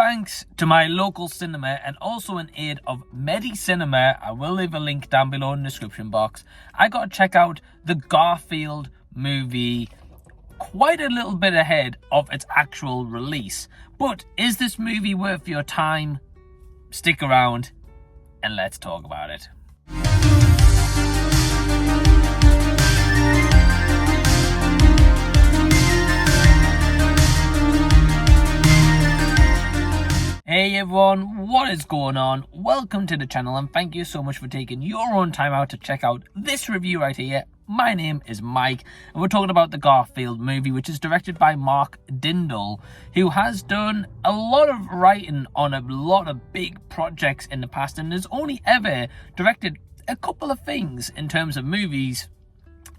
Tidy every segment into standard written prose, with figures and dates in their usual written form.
thanks to my local cinema and also in aid of Medicinema, I will leave a link down below in the description box, I got to check out the Garfield movie quite a little bit ahead of its actual release. But is this movie worth your time? Stick around and let's talk about it. Hey everyone, what is going on? Welcome to the channel and thank you so much for taking your own time out to check out this review right here. My name is Mike and we're talking about the Garfield movie, which is directed by Mark Dindal, who has done a lot of writing on a lot of big projects in the past and has only ever directed a couple of things in terms of movies,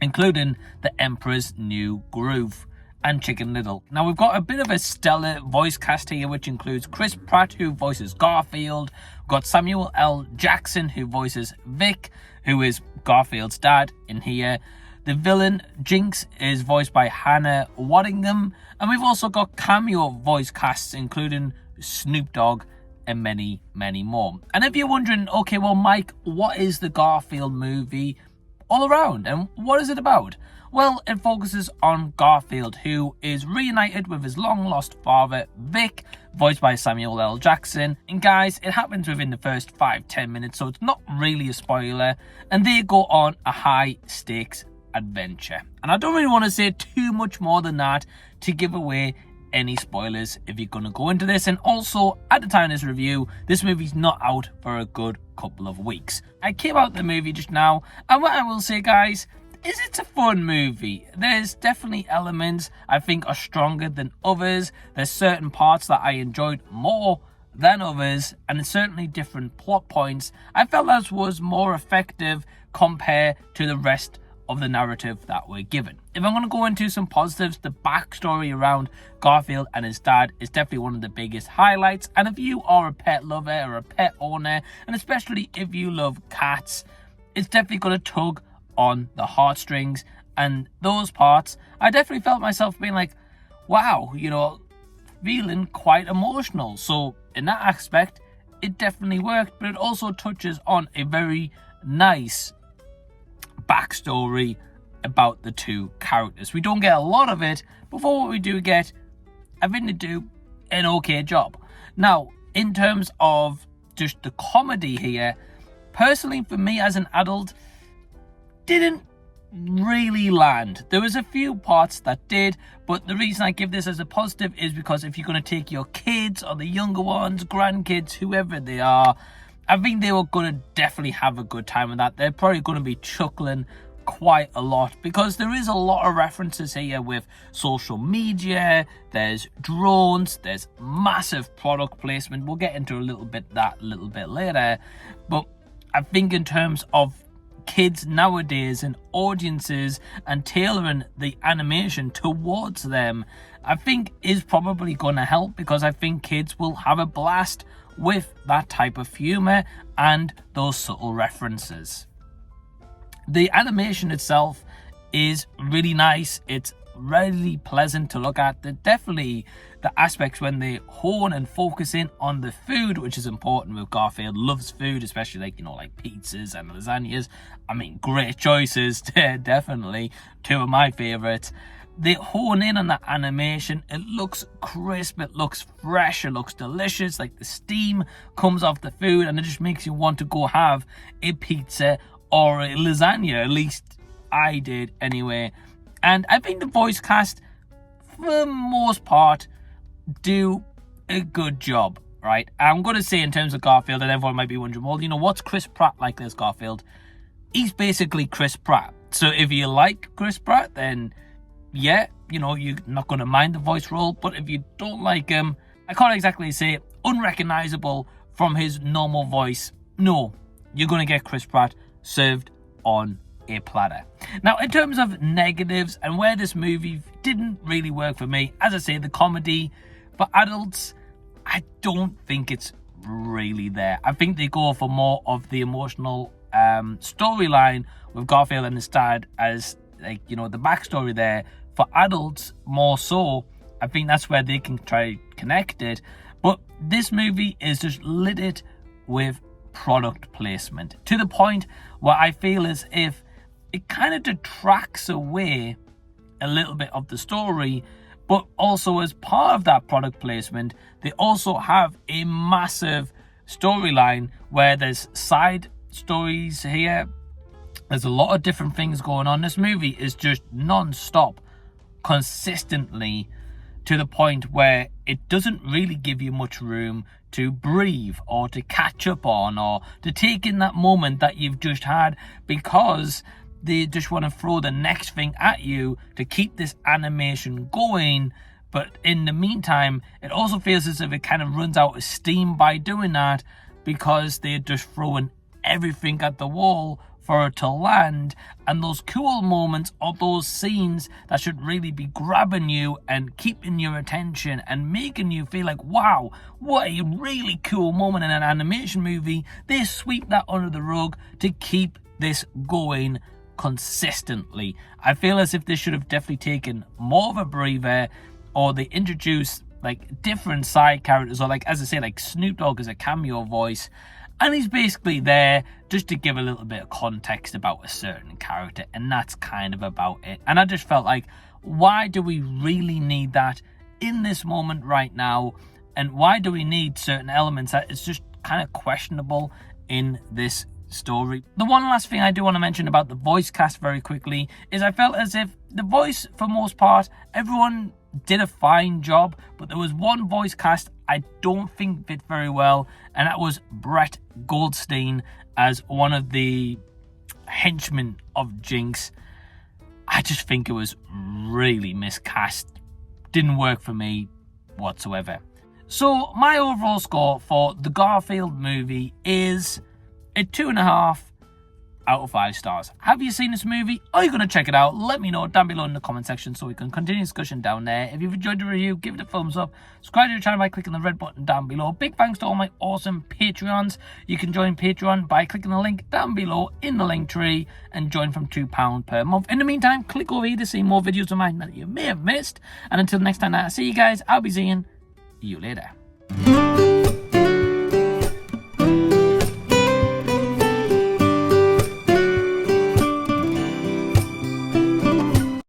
including The Emperor's New Groove and Chicken Little. Now we've got a bit of a stellar voice cast here, which includes Chris Pratt, who voices Garfield. We've got Samuel L. Jackson, who voices Vic, who is Garfield's dad in here. The villain Jinx is voiced by Hannah Waddingham, and we've also got cameo voice casts including Snoop Dogg and many more. And if you're wondering, okay, well Mike, what is the Garfield movie all around and what is it about? Well, it focuses on Garfield, who is reunited with his long-lost father, Vic, voiced by Samuel L. Jackson. And guys, it happens within the first 5-10 minutes, so it's not really a spoiler. And they go on a high-stakes adventure. And I don't really want to say too much more than that to give away any spoilers if you're going to go into this. And also, at the time of this review, this movie's not out for a good couple of weeks. I came out the movie just now, and what I will say, guys, is it's a fun movie. There's definitely elements I think are stronger than others. There's certain parts that I enjoyed more than others, and there's certainly different plot points I felt that was more effective compared to the rest of the narrative that we're given. If I'm going to go into some positives, the backstory around Garfield and his dad is definitely one of the biggest highlights. And if you are a pet lover or a pet owner, and especially if you love cats, it's definitely going to tug on the heartstrings. And those parts, I definitely felt myself being like, wow, you know, feeling quite emotional. So in that aspect, it definitely worked, but it also touches on a very nice backstory about the two characters. We don't get a lot of it, but for what we do get, I think they do an okay job. Now, in terms of just the comedy here, personally for me as an adult, didn't really land. There was a few parts that did, but the reason I give this as a positive is because if you're going to take your kids or the younger ones, grandkids, whoever they are, I think they were going to definitely have a good time with that. They're probably going to be chuckling quite a lot because there is a lot of references here with social media, there's drones, there's massive product placement. We'll get into that a little bit later, but I think in terms of kids nowadays and audiences and tailoring the animation towards them, I think is probably going to help, because I think kids will have a blast with that type of humor and those subtle references. The animation itself is really nice. It's really pleasant to look at. Definitely the aspects when they hone and focus in on the food, which is important with Garfield. Loves food, especially like pizzas and lasagnas. I mean, great choices. Definitely two of my favorites. They hone in on that animation. It looks crisp, it looks fresh, it looks delicious. Like the steam comes off the food and it just makes you want to go have a pizza or a lasagna. At least I did anyway. And I think the voice cast, for the most part, do a good job, right? I'm going to say in terms of Garfield, and everyone might be wondering, well, what's Chris Pratt like as Garfield? He's basically Chris Pratt. So if you like Chris Pratt, then yeah, you're not going to mind the voice role. But if you don't like him, I can't exactly say unrecognizable from his normal voice. No, you're going to get Chris Pratt served on a platter. Now, in terms of negatives and where this movie didn't really work for me, as I say, the comedy for adults, I don't think it's really there. I think they go for more of the emotional storyline with Garfield and his dad as, like, the backstory there. For adults, more so, I think that's where they can try connect it. But this movie is just littered with product placement to the point where I feel as if it kind of detracts away a little bit of the story. But also, as part of that product placement, they also have a massive storyline where there's side stories here. There's a lot of different things going on. This movie is just non-stop, consistently, to the point where it doesn't really give you much room to breathe or to catch up on or to take in that moment that you've just had, because they just want to throw the next thing at you to keep this animation going. But in the meantime, it also feels as if it kind of runs out of steam by doing that, because they're just throwing everything at the wall for it to land. And those cool moments or those scenes that should really be grabbing you and keeping your attention and making you feel like, wow, what a really cool moment in an animation movie, they sweep that under the rug to keep this going consistently. I feel as if they should have definitely taken more of a breather, or they introduced like different side characters, or like, as I say, like Snoop Dogg as a cameo voice, and he's basically there just to give a little bit of context about a certain character, and that's kind of about it. And I just felt like, why do we really need that in this moment right now? And why do we need certain elements that it's just kind of questionable in this story? The one last thing I do want to mention about the voice cast very quickly is I felt as if the voice, for most part, everyone did a fine job, but there was one voice cast I don't think fit very well, and that was Brett Goldstein as one of the henchmen of Jinx. I just think it was really miscast. Didn't work for me whatsoever. So my overall score for the Garfield movie is a 2.5 out of 5 stars. Have you seen this movie? Are you going to check it out? Let me know down below in the comment section so we can continue discussion down there. If you've enjoyed the review, give it a thumbs up. Subscribe to the channel by clicking the red button down below. Big thanks to all my awesome Patreons. You can join Patreon by clicking the link down below in the link tree and join from £2 per month. In the meantime, click over here to see more videos of mine that you may have missed. And until next time I see you guys, I'll be seeing you later.